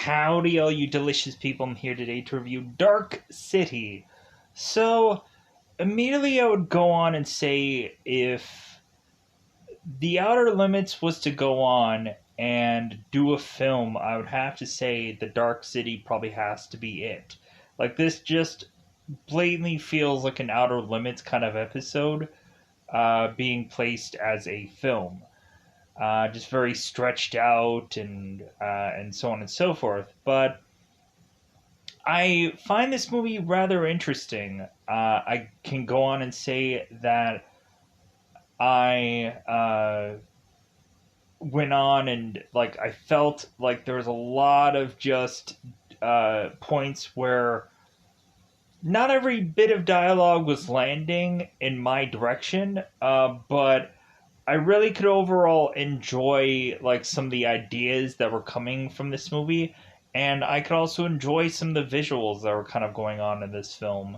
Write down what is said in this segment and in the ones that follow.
Howdy, all you delicious people. I'm here today to review Dark City. So, immediately I would go on and say if The Outer Limits was to go on and do a film, I would have to say The Dark City probably has to be it. Like, this just blatantly feels like an Outer Limits kind of episode being placed as a film. Just very stretched out and so on and so forth. But I find this movie rather interesting. I can go on and say that I went on and I felt like there was a lot of just points where not every bit of dialogue was landing in my direction, but I really could overall enjoy some of the ideas that were coming from this movie, and I could also enjoy some of the visuals that were kind of going on in this film.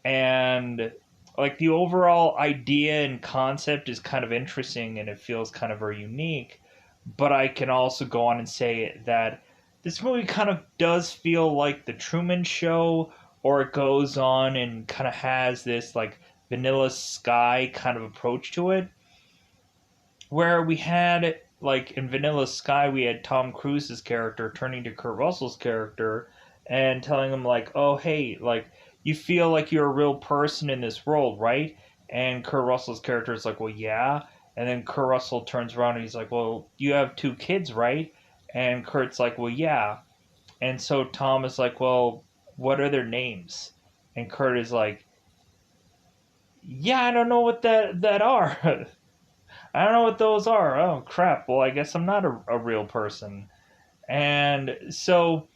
And the overall idea and concept is kind of interesting and it feels kind of very unique, but I can also go on and say that this movie kind of does feel like the Truman Show, or it goes on and kind of has this Vanilla Sky kind of approach to it, where we had in Vanilla Sky we had Tom Cruise's character turning to Kurt Russell's character and telling him oh hey, you feel like you're a real person in this world, right? And Kurt Russell's character is well, yeah. And then Kurt Russell turns around and he's well, you have two kids, right? And Kurt's well, yeah. And so Tom is well, what are their names? And Kurt is yeah, I don't know what that are. I don't know what those are. Oh, crap. Well, I guess I'm not a real person. And so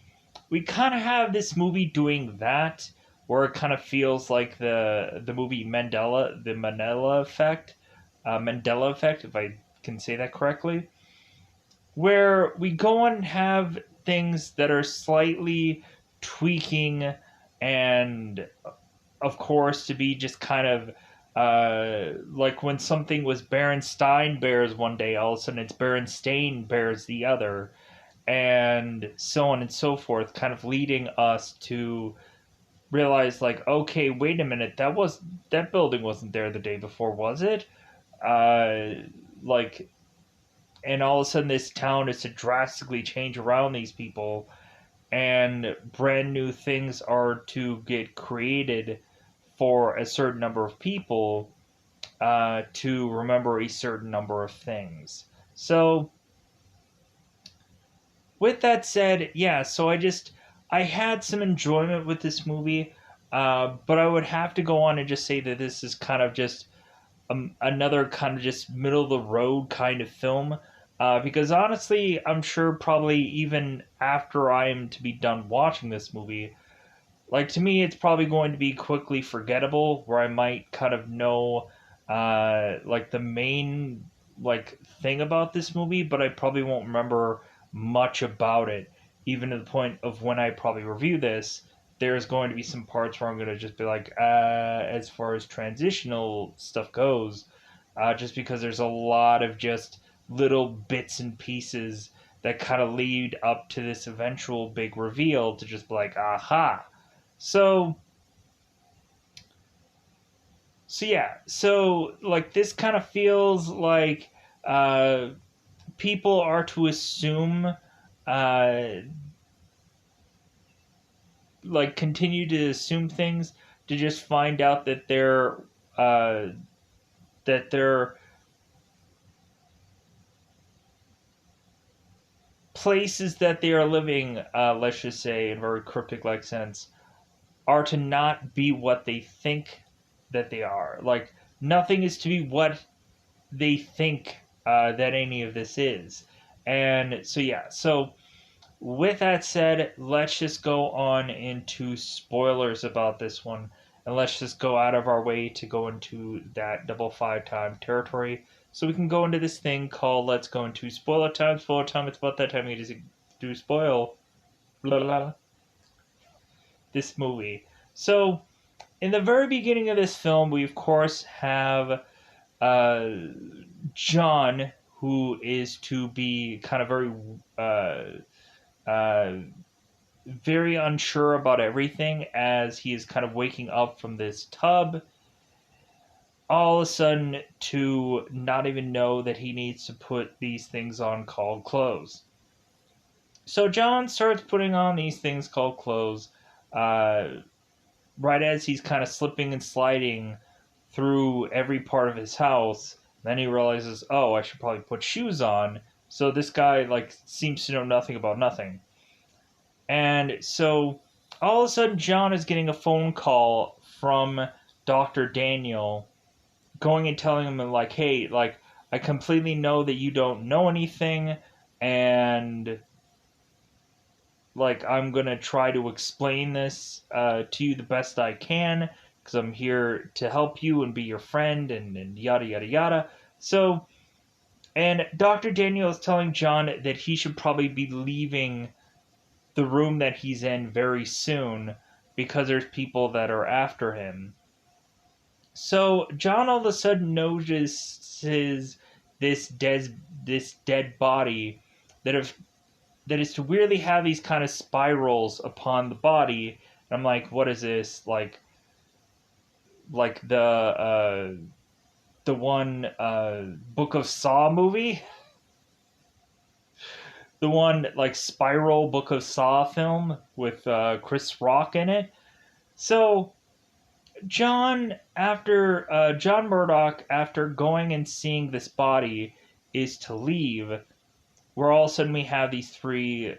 we kind of have this movie doing that, where it kind of feels like the movie Mandela Effect, if I can say that correctly, where we go and have things that are slightly tweaking, and of course to be just kind of when something was Berenstein Bears one day, all of a sudden it's Berenstain Bears the other, and so on and so forth, kind of leading us to realize okay, wait a minute, that building wasn't there the day before, was it? Uh, like, and all of a sudden this town is to drastically change around these people, and brand new things are to get created for a certain number of people to remember a certain number of things. So, with that said, yeah, so I had some enjoyment with this movie, but I would have to go on and just say that this is kind of just another kind of just middle of the road kind of film. Because honestly, I'm sure probably even after I am to be done watching this movie, to me, it's probably going to be quickly forgettable, where I might kind of know, the main, thing about this movie, but I probably won't remember much about it. Even to the point of when I probably review this, there's going to be some parts where I'm going to just be as far as transitional stuff goes, just because there's a lot of just little bits and pieces that kind of lead up to this eventual big reveal to just be aha. So yeah, so this kind of feels uh, people are to assume, uh, continue to assume things, to just find out that uh, their places that they are living, let's just say in a very cryptic sense, are to not be what they think that they are. Nothing is to be what they think that any of this is. And so, yeah. So, with that said, let's just go on into spoilers about this one. And let's just go out of our way to go into that double five time territory. So we can go into this thing called let's go into spoiler time. Spoiler time, it's about that time we just do spoil blah, blah, blah, this movie. So, in the very beginning of this film, we of course have John, who is to be kind of very uh, very unsure about everything as he is kind of waking up from this tub, all of a sudden to not even know that he needs to put these things on called clothes. So John starts putting on these things called clothes uh, right as he's kind of slipping and sliding through every part of his house. Then he realizes, oh, I should probably put shoes on. So this guy like seems to know nothing about nothing. And so all of a sudden John is getting a phone call from Dr. Daniel going and telling him like, hey, like I completely know that you don't know anything, and like I'm gonna try to explain this to you the best I can because I'm here to help you and be your friend and yada yada yada. So, and Dr. Daniel is telling John that he should probably be leaving the room that he's in very soon because there's people that are after him. So John all of a sudden notices this dead body that if that is to weirdly have these kind of spirals upon the body. And I'm like, what is this? Like the one Book of Saw movie, the one like Spiral Book of Saw film with Chris Rock in it. So John Murdoch, after going and seeing this body, is to leave. Where all of a sudden we have these three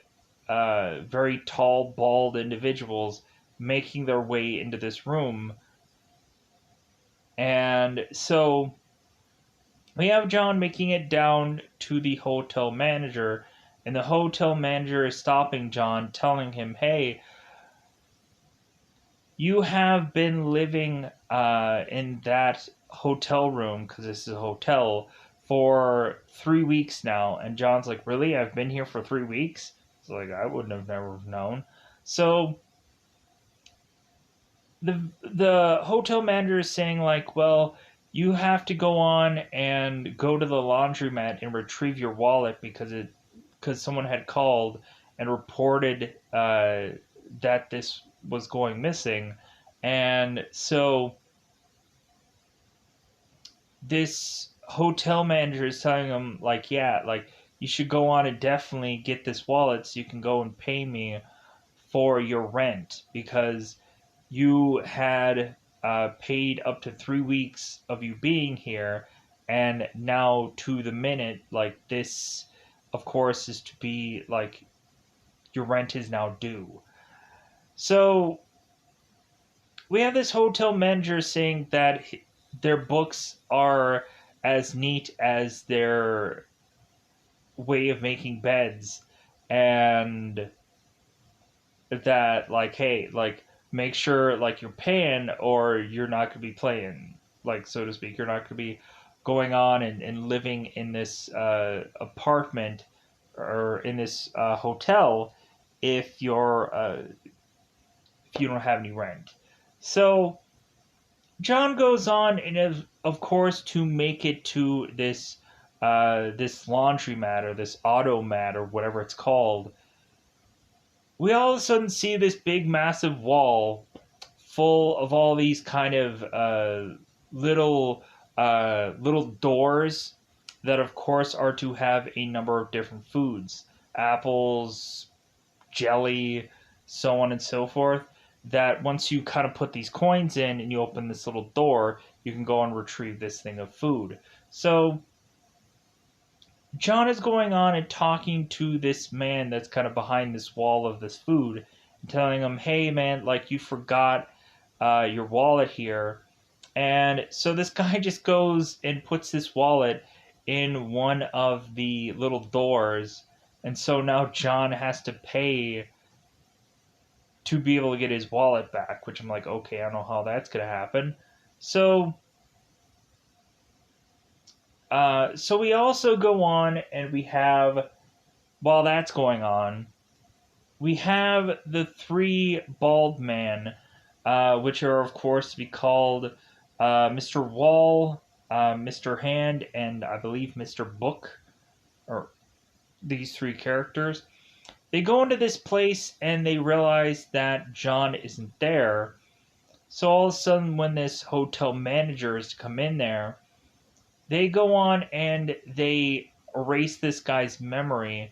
very tall, bald individuals making their way into this room. And so we have John making it down to the hotel manager, and the hotel manager is stopping John, telling him, hey, you have been living in that hotel room, because this is a hotel, for 3 weeks now. And John's like, really? I've been here for 3 weeks? It's like, I wouldn't have never known. So the hotel manager is saying like, well, you have to go on and go to the laundromat and retrieve your wallet because someone had called and reported that this was going missing. And so this hotel manager is telling him like, yeah, like you should go on and definitely get this wallet so you can go and pay me for your rent because you had paid up to 3 weeks of you being here, and now to the minute, like this, of course, is to be like your rent is now due. So we have this hotel manager saying that their books are as neat as their way of making beds, and that like, hey, like make sure like you're paying or you're not going to be playing, like so to speak. You're not going to be going on and living in this apartment or in this hotel if you don't have any rent. So John goes on and is, of course, to make it to this laundromat or this automat or whatever it's called. We all of a sudden see this big, massive wall full of all these kind of little doors that, of course, are to have a number of different foods, apples, jelly, so on and so forth. That once you kind of put these coins in and you open this little door, you can go and retrieve this thing of food. So John is going on and talking to this man that's kind of behind this wall of this food, and telling him, "Hey, man, like you forgot your wallet here." And so this guy just goes and puts this wallet in one of the little doors, and so now John has to pay to be able to get his wallet back. Which I'm like, okay, I don't know how that's gonna happen. So so we also go on and we have, while that's going on, we have the three bald men, which are, of course, to be called Mr. Wall, Mr. Hand, and I believe Mr. Book, or these three characters. they go into this place and they realize that John isn't there. So all of a sudden, when this hotel manager is to come in there, they go on and they erase this guy's memory,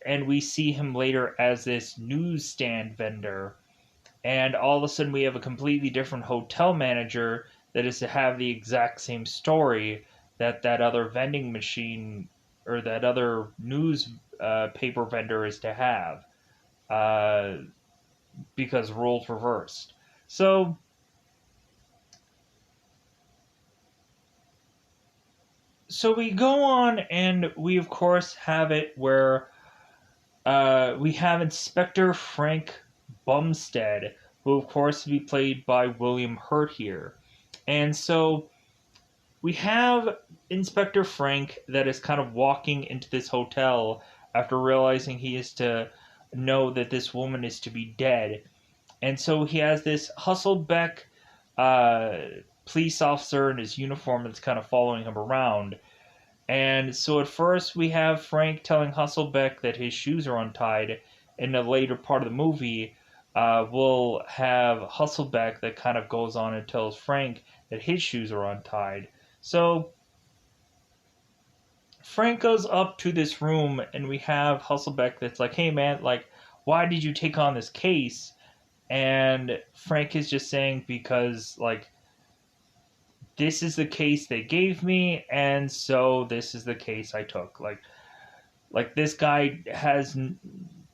and we see him later as this newsstand vendor. And all of a sudden, we have a completely different hotel manager that is to have the exact same story that that other vending machine or that other news paper vendor is to have, uh, because roles reversed. So we go on, and we of course have it where we have Inspector Frank Bumstead, who of course will be played by William Hurt here. And so we have Inspector Frank that is kind of walking into this hotel after realizing he is to know that this woman is to be dead. And so he has this Hustlebeck uh, police officer in his uniform that's kind of following him around. And so at first we have Frank telling Hustlebeck that his shoes are untied. In the later part of the movie, we'll have Hustlebeck that kind of goes on and tells Frank that his shoes are untied. So Frank goes up to this room, and we have Hustlebeck that's like, "Hey man, like, why did you take on this case?" And Frank is just saying, because like this is the case they gave me, and so this is the case I took. Like this guy has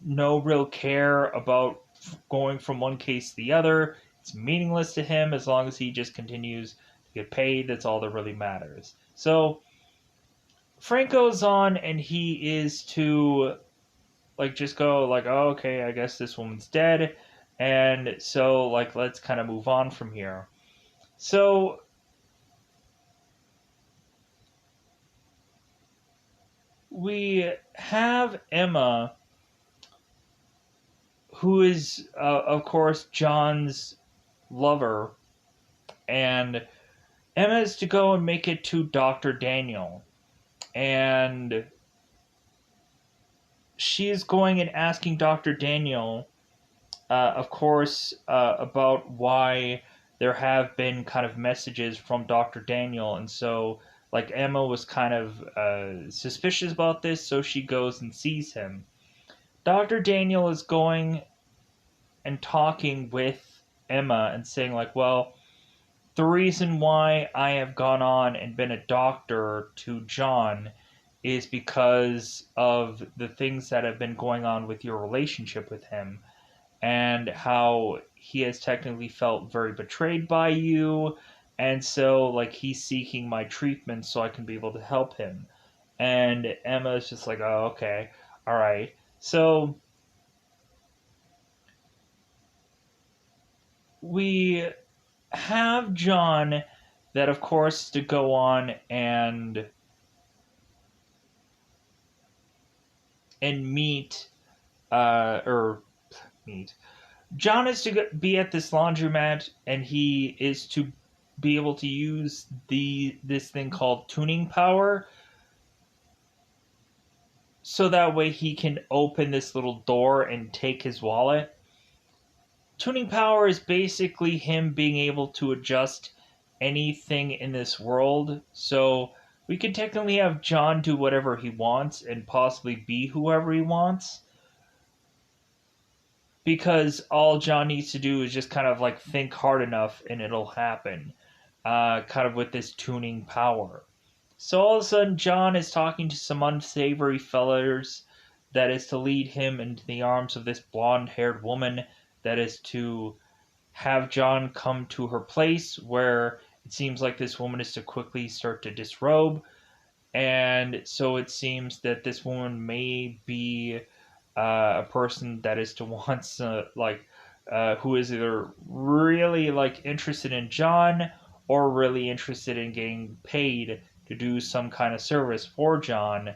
no real care about going from one case to the other. It's meaningless to him as long as he just continues to get paid. That's all that really matters. So Frank goes on, and he is to like just go like, "Oh, okay, I guess this woman's dead," and so like let's kind of move on from here. So we have Emma, who is, of course, John's lover, and Emma is to go and make it to Dr. Daniel. And she is going and asking Dr. Daniel, of course, about why there have been kind of messages from Dr. Daniel. And so, like, Emma was kind of suspicious about this, so she goes and sees him. Dr. Daniel is going and talking with Emma and saying, like, well, the reason why I have gone on and been a doctor to John is because of the things that have been going on with your relationship with him, and how he has technically felt very betrayed by you, and so like he's seeking my treatment so I can be able to help him. And Emma is just like, "Oh, okay, all right." So we have John that, of course, to go on and meet or meet. John is to be at this laundromat, and he is to be able to use this thing called tuning power, so that way he can open this little door and take his wallet. Tuning power is basically him being able to adjust anything in this world. So we could technically have John do whatever he wants and possibly be whoever he wants, because all John needs to do is just kind of like think hard enough and it'll happen, kind of with this tuning power. So all of a sudden, John is talking to some unsavory fellers that is to lead him into the arms of this blonde haired woman that is to have John come to her place, where it seems like this woman is to quickly start to disrobe. And so it seems that this woman may be a person that is to want who is either really like interested in John or really interested in getting paid to do some kind of service for John.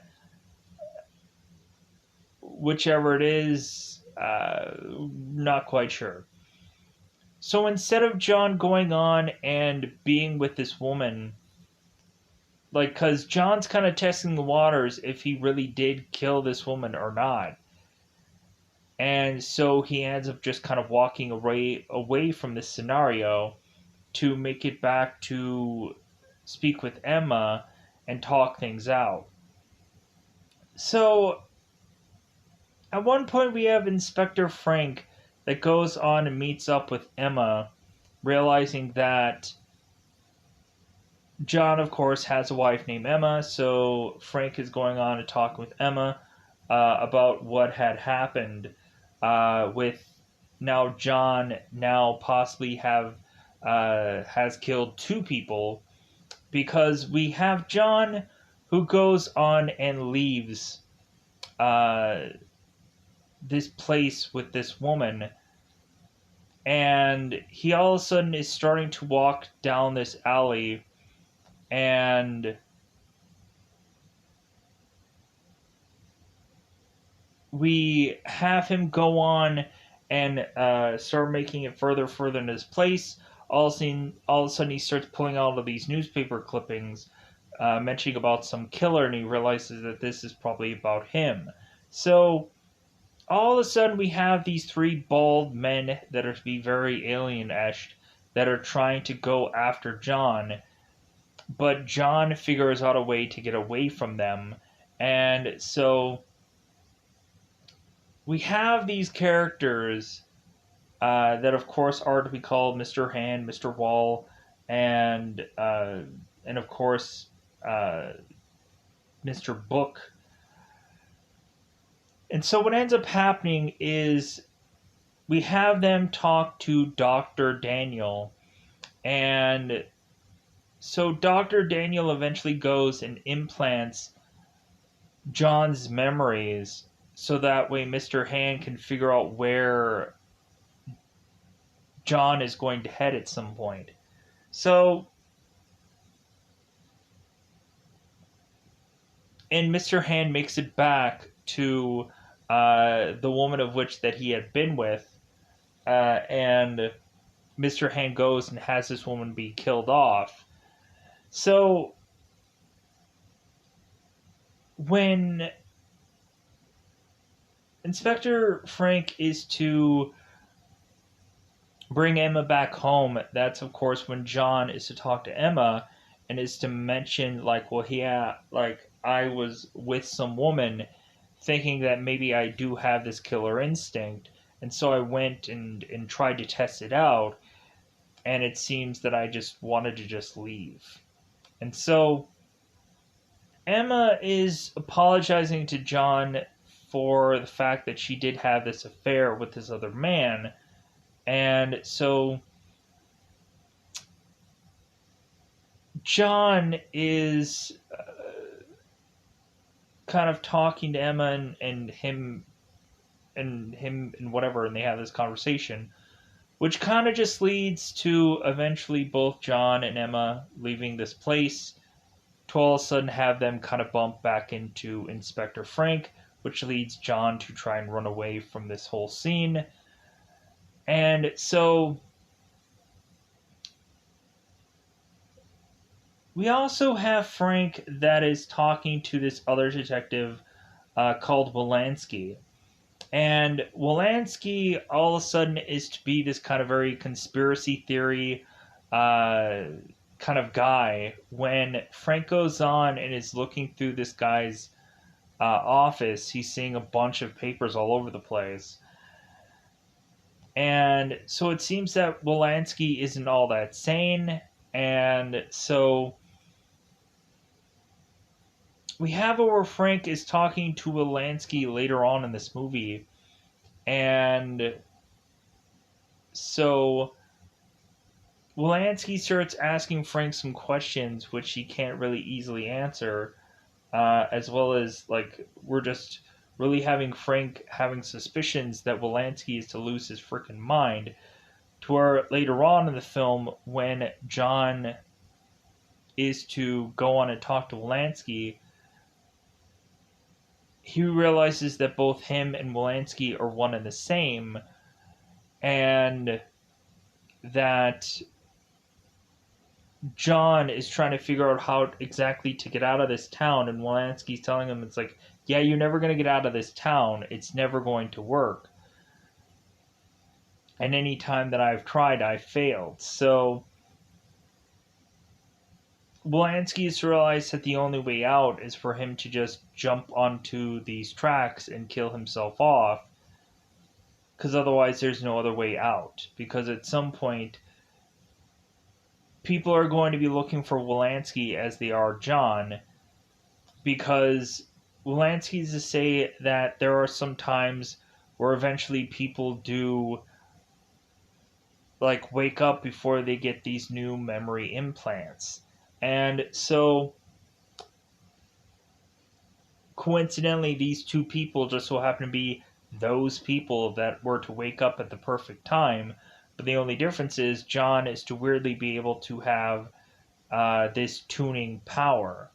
Whichever it is, not quite sure. So instead of John going on and being with this woman, like, because John's kind of testing the waters if he really did kill this woman or not. And so he ends up just kind of walking away from this scenario to make it back to speak with Emma and talk things out. So at one point we have Inspector Frank that goes on and meets up with Emma, realizing that John, of course, has a wife named Emma, so Frank is going on to talk with Emma about what had happened with now John now possibly has killed two people, because we have John who goes on and leaves uh, this place with this woman, and he all of a sudden is starting to walk down this alley, and we have him go on and start making it further in his place. All of a sudden, he starts pulling out of these newspaper clippings, mentioning about some killer, and he realizes that this is probably about him. So all of a sudden, we have these three bald men that are to be very alien-esque that are trying to go after John, but John figures out a way to get away from them, and so we have these characters that, of course, are to be called Mr. Hand, Mr. Wall, and of course uh, Mr. Book. And so what ends up happening is we have them talk to Dr. Daniel, and so Dr. Daniel eventually goes and implants John's memories so that way Mr. Hand can figure out where John is going to head at some point. So, and Mr. Hand makes it back to the woman of which that he had been with, and Mr. Hand goes and has this woman be killed off. So, when Inspector Frank is to bring Emma back home, that's of course when John is to talk to Emma and is to mention, like, well, yeah, like, I was with some woman thinking that maybe I do have this killer instinct, and so I went and tried to test it out, and it seems that I just wanted to just leave. And so Emma is apologizing to John for the fact that she did have this affair with this other man, and so John is kind of talking to Emma and him and whatever, and they have this conversation, which kind of just leads to eventually both John and Emma leaving this place to all of a sudden have them kind of bump back into Inspector Frank, which leads John to try and run away from this whole scene. And so we also have Frank that is talking to this other detective called Wolanski. And Wolanski all of a sudden is to be this kind of very conspiracy theory kind of guy. When Frank goes on and is looking through this guy's office, he's seeing a bunch of papers all over the place. And so it seems that Wolanski isn't all that sane. And so we have where Frank is talking to Wolanski later on in this movie. And so Wolanski starts asking Frank some questions which he can't really easily answer, as well as, like, we're just really having Frank having suspicions that Wolanski is to lose his freaking mind, to where later on in the film, when John is to go on and talk to Wolanski, he realizes that both him and Wolanski are one and the same, and that John is trying to figure out how exactly to get out of this town, and Wolanski's telling him, it's like, yeah, you're never going to get out of this town. It's never going to work. and any time that I've tried, I've failed. So Wolanski has realized that the only way out is for him to just jump onto these tracks and kill himself off, because otherwise there's no other way out. Because at some point, people are going to be looking for Wolanski as they are John, because Wolanski's to say that there are some times where eventually people do like wake up before they get these new memory implants. And so coincidentally these two people just so happen to be those people that were to wake up at the perfect time. But the only difference is John is to weirdly be able to have this tuning power.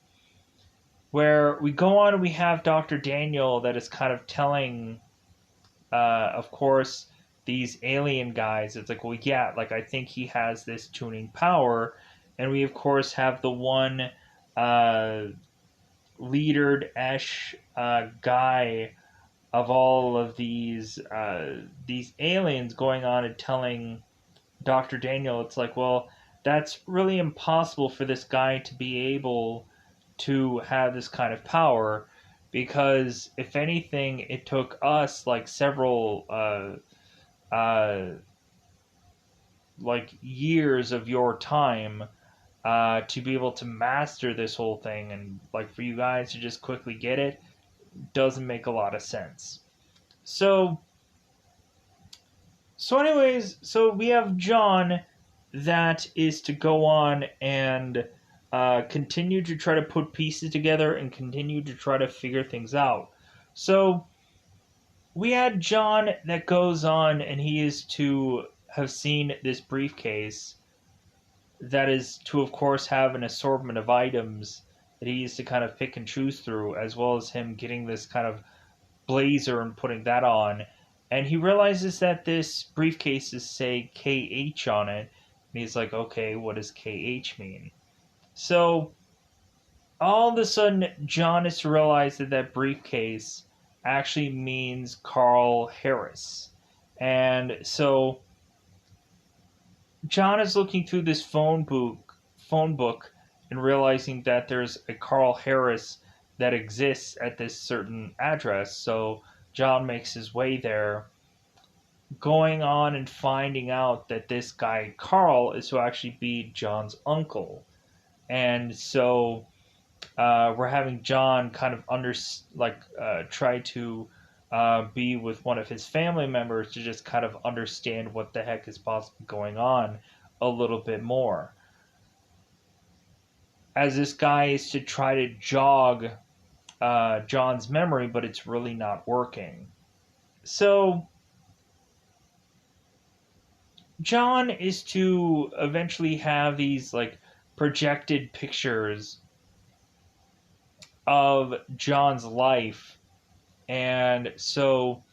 Where we go on and we have Dr. Daniel that is kind of telling, of course, these alien guys, it's like, well, yeah, like I think he has this tuning power. And we, of course, have the one leadered Esh guy of all of these aliens going on and telling Dr. Daniel, it's like, well, that's really impossible for this guy to be able to have this kind of power, because if anything, it took us like several like years of your time to be able to master this whole thing, and like for you guys to just quickly get it doesn't make a lot of sense. So we have John that is to go on and continue to try to put pieces together and continue to try to figure things out. So we had John that goes on and he is to have seen this briefcase that is to, of course, have an assortment of items that he is to kind of pick and choose through, as well as him getting this kind of blazer and putting that on. And he realizes that this briefcase is, say, KH on it. And he's like, okay, what does KH mean? So, all of a sudden, John is to realize that that briefcase actually means Carl Harris. And so, John is looking through this phone book and realizing that there's a Carl Harris that exists at this certain address. So John makes his way there, going on and finding out that this guy Carl is to actually be John's uncle. And so we're having John kind of try to be with one of his family members to just kind of understand what the heck is possibly going on a little bit more. As this guy is to try to jog John's memory, but it's really not working. So John is to eventually have these like projected pictures of John's life. And so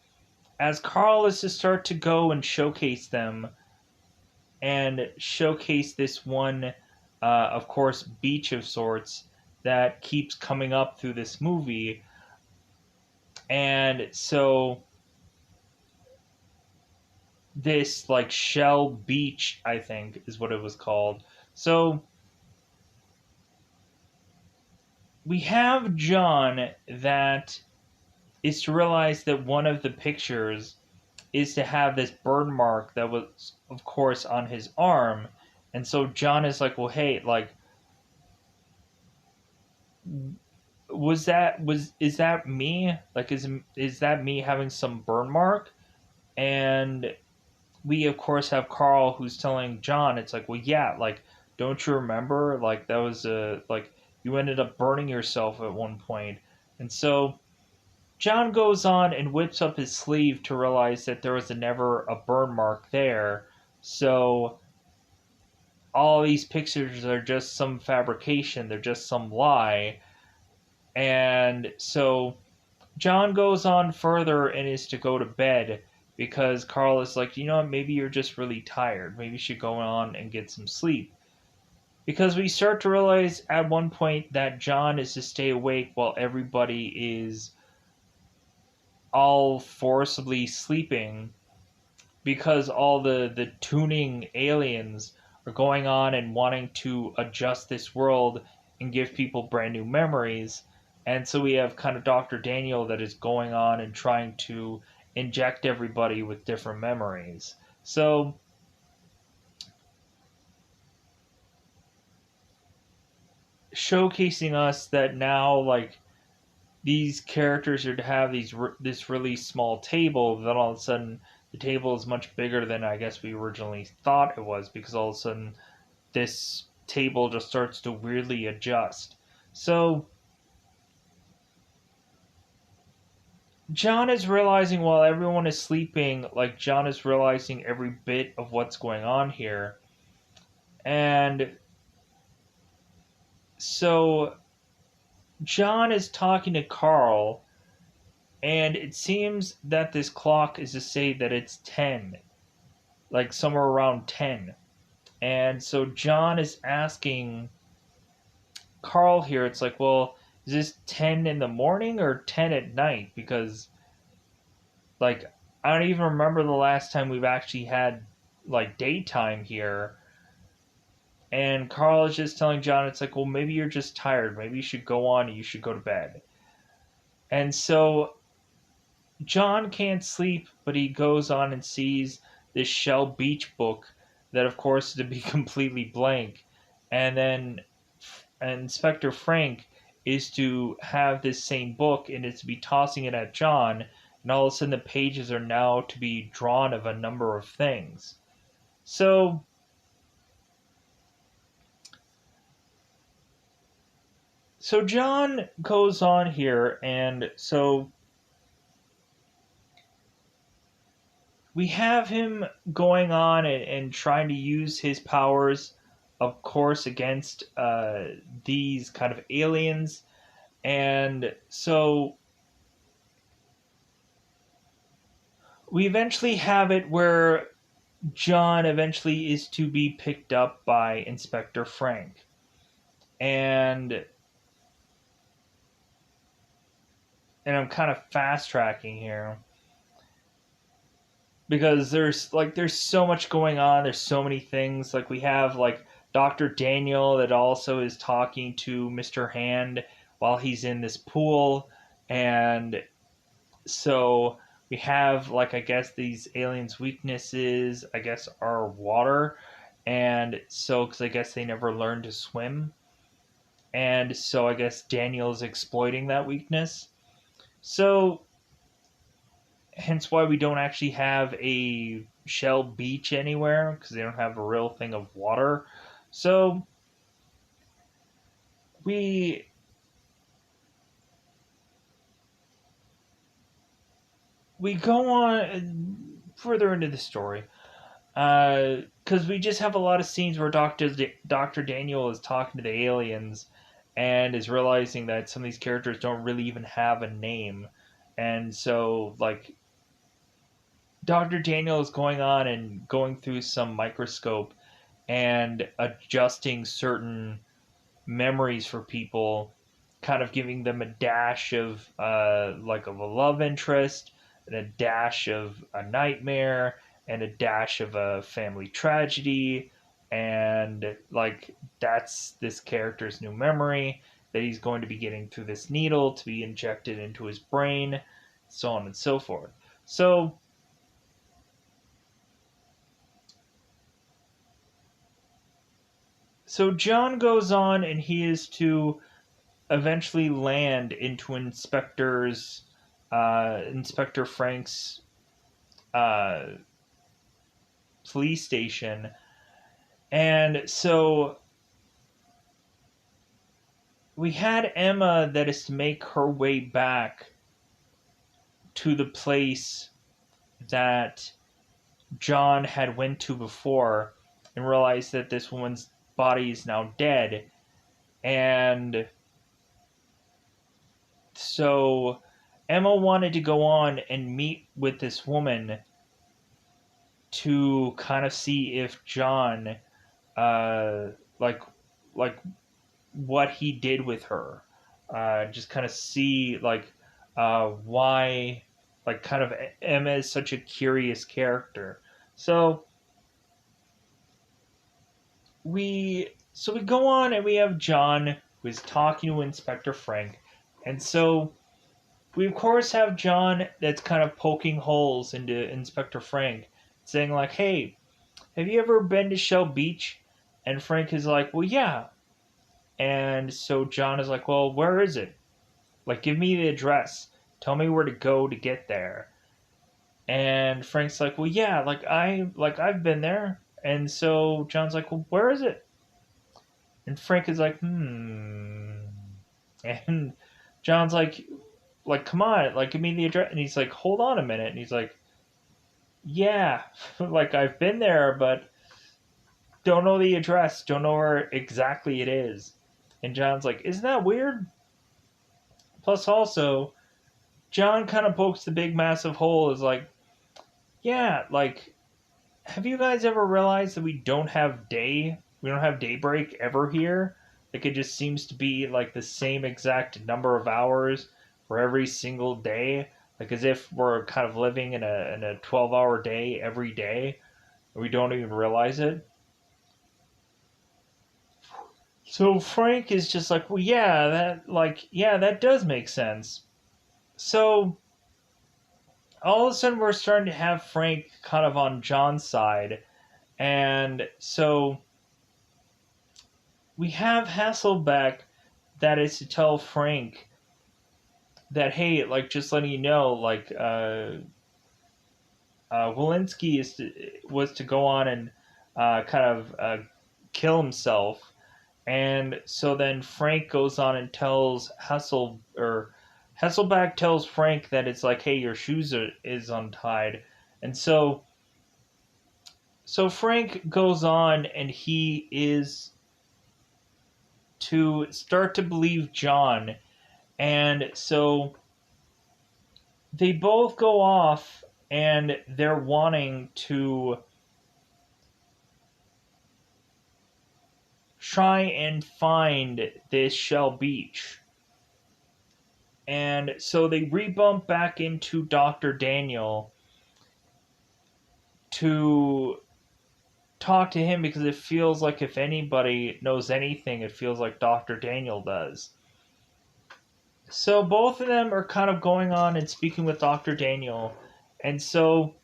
as Carl is to start to go and showcase them and showcase this one, of course, beach of sorts that keeps coming up through this movie. And so this like Shell Beach, I think is what it was called. So we have John that is to realize that one of the pictures is to have this burn mark that was, of course, on his arm. And so John is like, well, hey, like, is that me? Like, is that me having some burn mark? And we, of course, have Carl who's telling John, it's like, well, yeah, like, don't you remember? Like, that was like, you ended up burning yourself at one point. And so John goes on and whips up his sleeve to realize that there was never a burn mark there. So all these pictures are just some fabrication. They're just some lie. And so John goes on further and is to go to bed because Carl is like, you know what, maybe you're just really tired. Maybe you should go on and get some sleep. Because we start to realize at one point that John is to stay awake while everybody is all forcibly sleeping, because all the tuning aliens are going on and wanting to adjust this world and give people brand new memories. And so we have kind of Dr. Daniel that is going on and trying to inject everybody with different memories. So showcasing us that now, like, these characters are to have this really small table, then all of a sudden the table is much bigger than I guess we originally thought it was, because all of a sudden this table just starts to weirdly adjust. So John is realizing while everyone is sleeping, like, John is realizing every bit of what's going on here. And so John is talking to Carl, and it seems that this clock is to say that it's 10, like somewhere around 10. And so John is asking Carl here, it's like, well, is this 10 in the morning or 10 at night? Because, like, I don't even remember the last time we've actually had, like, daytime here. And Carl is just telling John, it's like, well, maybe you're just tired. Maybe you should go on and you should go to bed. And so John can't sleep, but he goes on and sees this Shell Beach book that, of course, is to be completely blank. And then Inspector Frank is to have this same book and is to be tossing it at John. And all of a sudden, the pages are now to be drawn of a number of things. So John goes on here, and so we have him going on and trying to use his powers, of course, against these kind of aliens. And so we eventually have it where John eventually is to be picked up by Inspector Frank. And I'm kind of fast tracking here because there's so much going on, there's so many things. Like, we have, like, Dr. Daniel that also is talking to Mr. Hand while he's in this pool. And so we have, like, I guess these aliens' weaknesses, I guess, are water. And so, because I guess they never learned to swim. And so I guess Daniel's exploiting that weakness. So hence why we don't actually have a shell beach anywhere, because they don't have a real thing of water. So we go on further into the story, because we just have a lot of scenes where Dr. Daniel is talking to the aliens and is realizing that some of these characters don't really even have a name. And so, like, Dr. Daniel is going on and going through some microscope and adjusting certain memories for people, kind of giving them a dash of like of a love interest, and a dash of a nightmare, and a dash of a family tragedy. And, like, that's this character's new memory that he's going to be getting through this needle to be injected into his brain, so on and so forth. So John goes on, and he is to eventually land into Inspector Frank's uh, police station. And so we had Emma that is to make her way back to the place that John had went to before, and realized that this woman's body is now dead. And so Emma wanted to go on and meet with this woman to kind of see if John, uh, like, like what he did with her, just kind of see, like, why, like, kind of Emma is such a curious character. So we go on and we have John who's talking to Inspector Frank, and so we of course have John that's kind of poking holes into Inspector Frank, saying like, "Hey, have you ever been to Shell Beach?" And Frank is like, "Well, yeah." And so John is like, "Well, where is it? Like, give me the address. Tell me where to go to get there." And Frank's like, "Well, yeah, I've been there." And so John's like, "Well, where is it?" And Frank is like, "Hmm." And John's like, "Come on, like, give me the address." And he's like, "Hold on a minute." And he's like, "Yeah, like I've been there, but don't know the address. Don't know where exactly it is." And John's like, "Isn't that weird?" Plus, also, John kind of pokes the big massive hole. Is like, "Yeah, like, have you guys ever realized that we don't have day? We don't have daybreak ever here. Like it just seems to be like the same exact number of hours for every single day. Like as if we're kind of living in a 12-hour day every day. And we don't even realize it." So Frank is just like, "Well, yeah, that does make sense." So all of a sudden we're starting to have Frank kind of on John's side, and so we have Hasselbeck that is to tell Frank that, hey, like just letting you know, Walensky was to go on and kind of kill himself, and so then Frank goes on and tells Hasselbeck tells Frank that it's like, hey, your is untied, and so Frank goes on and he is to start to believe John. And so they both go off and they're wanting to try and find this Shell Beach. And so they rebump back into Dr. Daniel to talk to him because it feels like if anybody knows anything, it feels like Dr. Daniel does. So both of them are kind of going on and speaking with Dr. Daniel. And so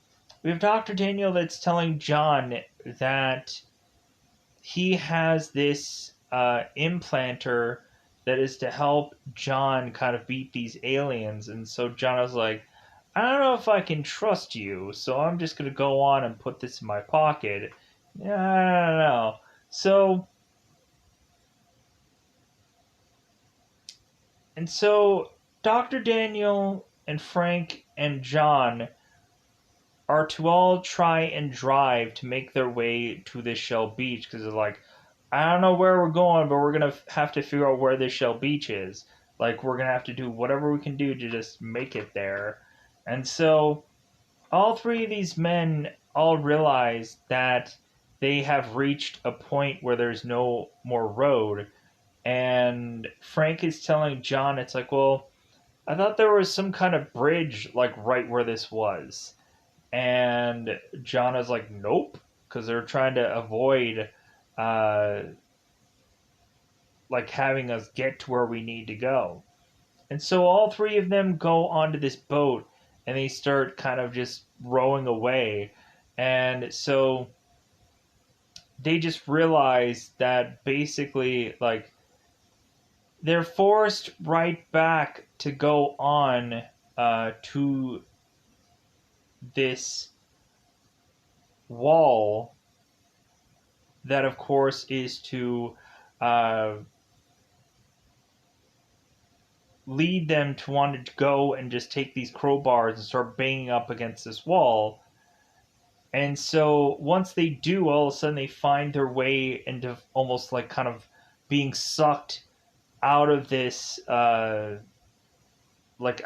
we have Dr. Daniel that's telling John that he has this implanter that is to help John kind of beat these aliens. And so John is like, "I don't know if I can trust you, so I'm just going to go on and put this in my pocket." Yeah, I don't know. So, and so Dr. Daniel and Frank and John are to all try and drive to make their way to this Shell Beach because they're like, "I don't know where we're going, but we're gonna have to figure out where this Shell Beach is. Like we're gonna have to do whatever we can do to just make it there." And so all three of these men all realize that they have reached a point where there's no more road. And Frank is telling John, it's like, "Well, I thought there was some kind of bridge like right where this was." And John is like, "Nope," because they're trying to avoid uh, like having us get to where we need to go. And so all three of them go onto this boat and they start kind of just rowing away. And so they just realize that basically, like, they're forced right back to go on to this wall that, of course, is to uh, lead them to want to go and just take these crowbars and start banging up against this wall. And so once they do, all of a sudden they find their way into almost like kind of being sucked out of this, like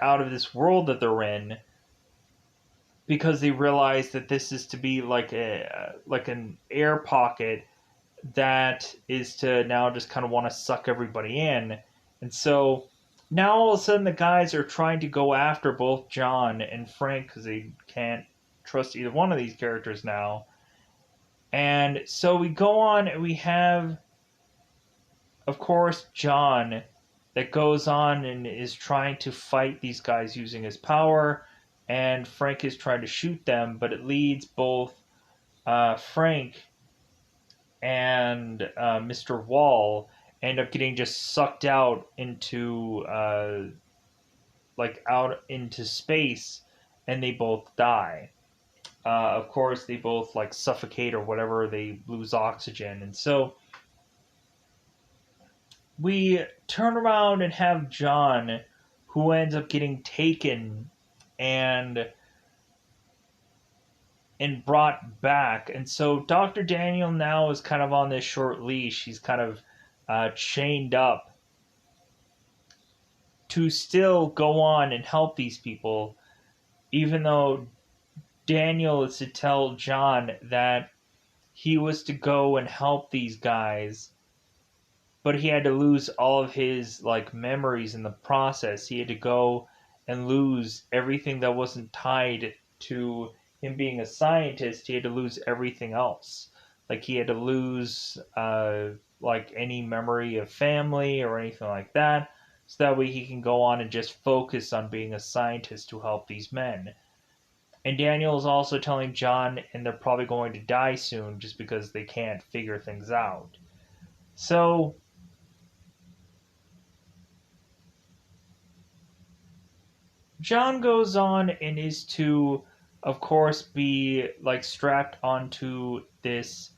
out of this world that they're in, because they realize that this is to be like like an air pocket that is to now just kind of want to suck everybody in. And so now all of a sudden the guys are trying to go after both John and Frank because they can't trust either one of these characters now. And so we go on and we have, of course, John that goes on and is trying to fight these guys using his power, and Frank is trying to shoot them, but it leads both Frank and Mr. Wall end up getting just sucked out into out into space, and they both die. Of course, they both like suffocate or whatever. They lose oxygen, and so we turn around and have John, who ends up getting taken and brought back. And so Dr. Daniel now is kind of on this short leash. He's kind of chained up to still go on and help these people, even though Daniel is to tell John that he was to go and help these guys, but he had to lose all of his like memories in the process. He had to go and lose everything that wasn't tied to him being a scientist. He had to lose everything else. Like he had to lose like any memory of family or anything like that, so that way he can go on and just focus on being a scientist to help these men. And Daniel is also telling John, and they're probably going to die soon just because they can't figure things out. So John goes on and is to, of course, be like strapped onto this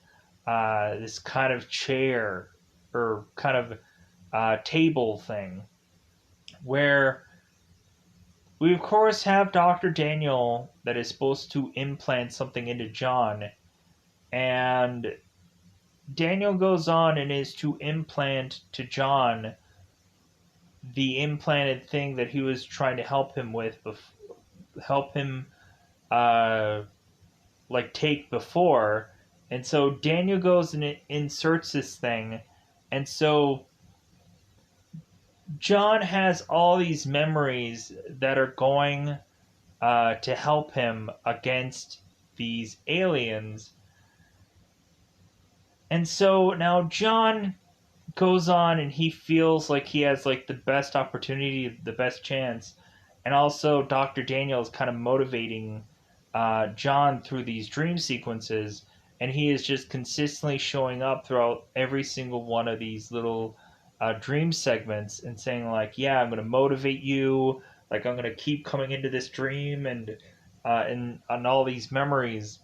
this kind of chair or kind of table thing, where we of course have Dr. Daniel that is supposed to implant something into John, and Daniel goes on and is to implant to John the implanted thing that he was trying to help him with, help him uh, like take before. And so Daniel goes and inserts this thing, and so John has all these memories that are going to help him against these aliens. And so now John goes on and he feels like he has like the best opportunity, the best chance. And also Dr. Daniel is kind of motivating John through these dream sequences, and he is just consistently showing up throughout every single one of these little dream segments and saying like, yeah, I'm going to motivate you, like I'm going to keep coming into this dream and all these memories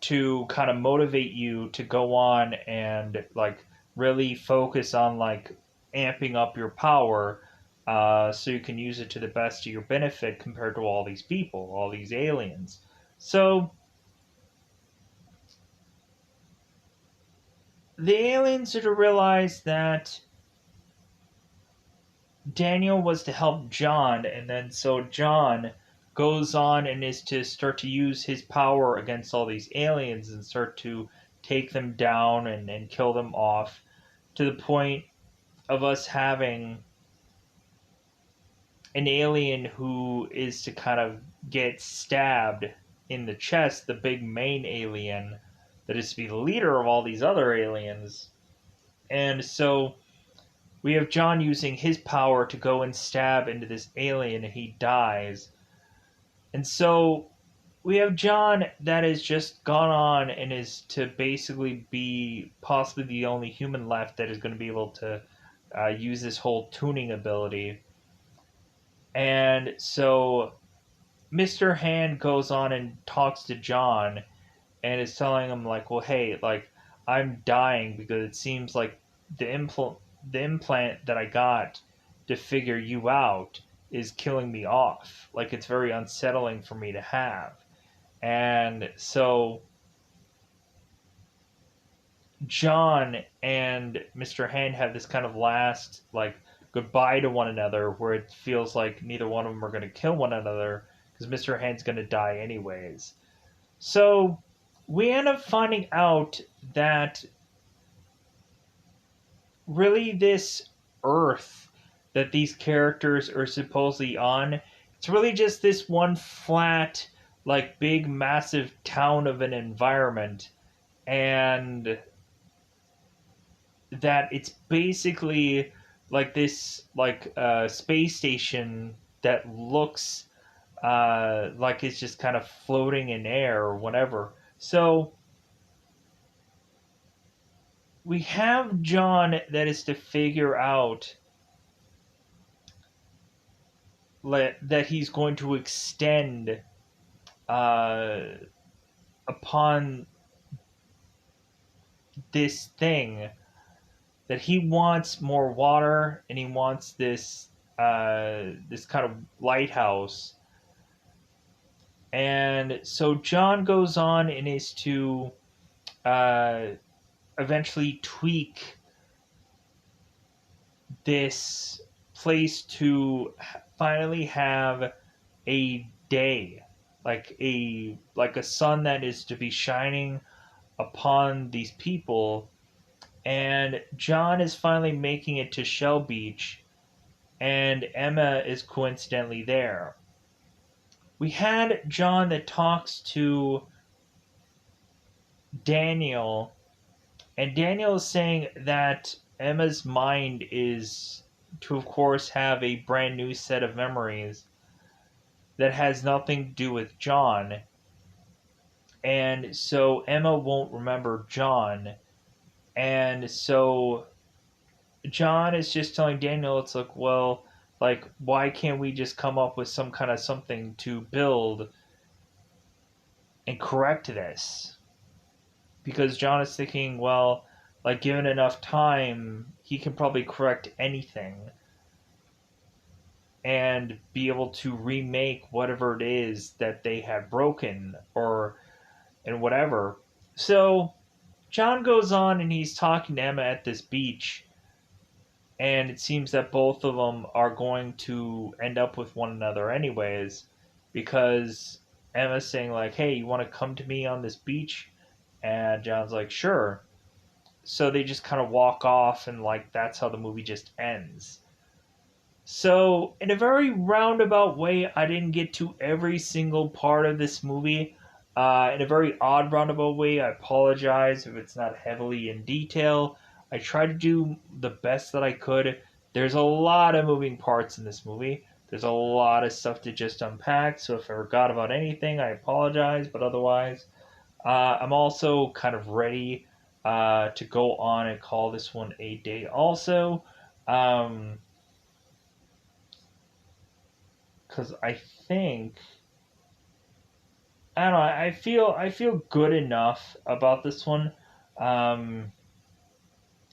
to kind of motivate you to go on and like really focus on like amping up your power, so you can use it to the best of your benefit compared to all these people, all these aliens. So the aliens are to realize that Daniel was to help John, and then so John goes on and is to start to use his power against all these aliens and start to take them down and kill them off, to the point of us having an alien who is to kind of get stabbed in the chest, the big main alien that is to be the leader of all these other aliens. And so we have John using his power to go and stab into this alien, and he dies. And so we have John that has just gone on and is to basically be possibly the only human left that is going to be able to use this whole tuning ability. And so Mr. Hand goes on and talks to John and is telling him like, well, hey, like I'm dying because it seems like the implant that I got to figure you out is killing me off. Like it's very unsettling for me to have. And so John and Mr. Hand have this kind of last like goodbye to one another, where it feels like neither one of them are going to kill one another because Mr. Hand's going to die anyways. So we end up finding out that really this Earth that these characters are supposedly on, it's really just this one flat like big massive town of an environment, and that it's basically like this like space station that looks like it's just kind of floating in air or whatever. So we have John that is to figure out that he's going to extend uh, upon this thing, that he wants more water and he wants this kind of lighthouse. And so John goes on and is to uh, eventually tweak this place to finally have a day, like a sun that is to be shining upon these people. And John is finally making it to Shell Beach, and Emma is coincidentally there. We had John that talks to Daniel, and Daniel is saying that Emma's mind is to, of course, have a brand new set of memories that has nothing to do with John. And so Emma won't remember John. And so John is just telling Daniel, it's like, well, like, why can't we just come up with some kind of something to build and correct this? Because John is thinking, well, like, given enough time, he can probably correct anything and be able to remake whatever it is that they have broken or and whatever. So John goes on and he's talking to Emma at this beach, and it seems that both of them are going to end up with one another anyways, because Emma's saying like, hey, you want to come to me on this beach? And John's like, sure. So they just kind of walk off, and like that's how the movie just ends. So in a very roundabout way, I didn't get to every single part of this movie. In a very odd roundabout way, I apologize if it's not heavily in detail. I tried to do the best that I could. There's a lot of moving parts in this movie. There's a lot of stuff to just unpack. So if I forgot about anything, I apologize. But otherwise, I'm also kind of ready to go on and call this one a day. Also, because I think I don't know. I feel good enough about this one. Um,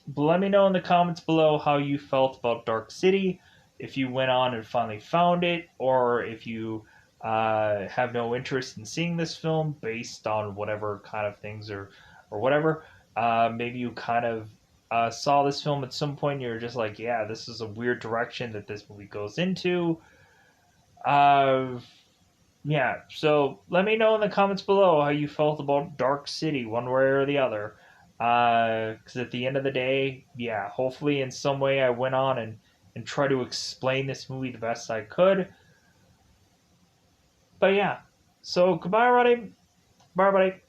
but let me know in the comments below how you felt about Dark City. If you went on and finally found it, or if you have no interest in seeing this film based on whatever kind of things or whatever. Maybe you kind of saw this film at some point and you're just like, yeah, this is a weird direction that this movie goes into. Uh, yeah, so let me know in the comments below how you felt about Dark City, one way or the other. Because at the end of the day, yeah, hopefully in some way I went on and try to explain this movie the best I could. But yeah, so goodbye, everybody. Bye, everybody.